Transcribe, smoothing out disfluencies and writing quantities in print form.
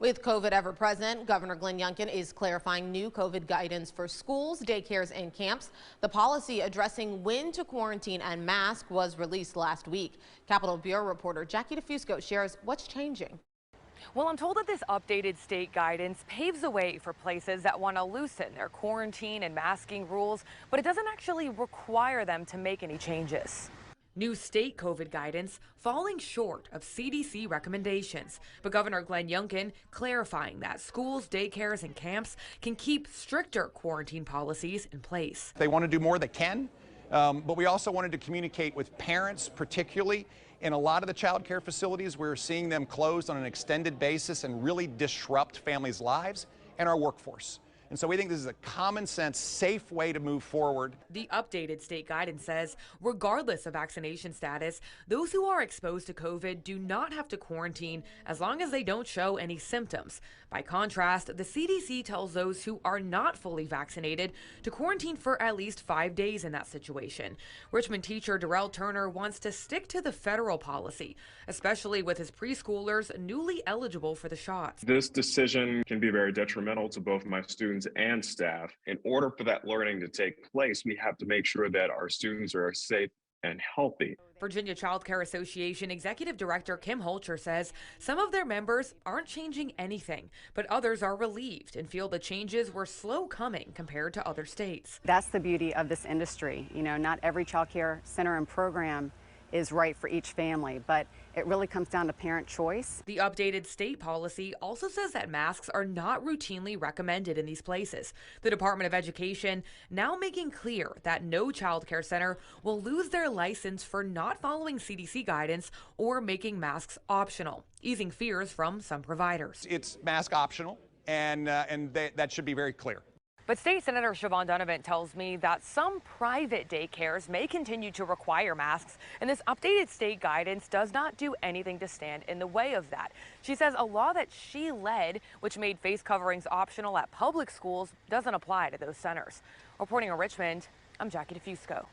With COVID ever present, Governor Glenn Youngkin is clarifying new COVID guidance for schools, daycares, and camps. The policy addressing when to quarantine and mask was released last week. Capitol Bureau reporter Jackie DeFusco shares what's changing. Well, I'm told that this updated state guidance paves the way for places that want to loosen their quarantine and masking rules, but it doesn't actually require them to make any changes. New state COVID guidance falling short of CDC recommendations, but Governor Glenn Youngkin clarifying that schools, daycares, and camps can keep stricter quarantine policies in place. If they want to do more, they can, but we also wanted to communicate with parents, particularly in a lot of the child care facilities. We're seeing them closed on an extended basis and really disrupt families' lives and our workforce. And so we think this is a common sense, safe way to move forward. The updated state guidance says, regardless of vaccination status, those who are exposed to COVID do not have to quarantine as long as they don't show any symptoms. By contrast, the CDC tells those who are not fully vaccinated to quarantine for at least 5 days in that situation. Richmond teacher Darrell Turner wants to stick to the federal policy, especially with his preschoolers newly eligible for the shots. This decision can be very detrimental to both my students and staff. In order for that learning to take place, we have to make sure that our students are safe and healthy. Virginia Child Care Association Executive Director Kim Holcher says some of their members aren't changing anything, but others are relieved and feel the changes were slow coming compared to other states. That's the beauty of this industry. You know, not every child care center and program is right for each family, but it really comes down to parent choice. The updated state policy also says that masks are not routinely recommended in these places. The Department of Education now making clear that no child care center will lose their license for not following CDC guidance or making masks optional, easing fears from some providers. It's mask optional, and that should be very clear. But State Senator Siobhan Donovan tells me that some private daycares may continue to require masks, and this updated state guidance does not do anything to stand in the way of that. She says a law that she led, which made face coverings optional at public schools, doesn't apply to those centers. Reporting in Richmond, I'm Jackie DeFusco.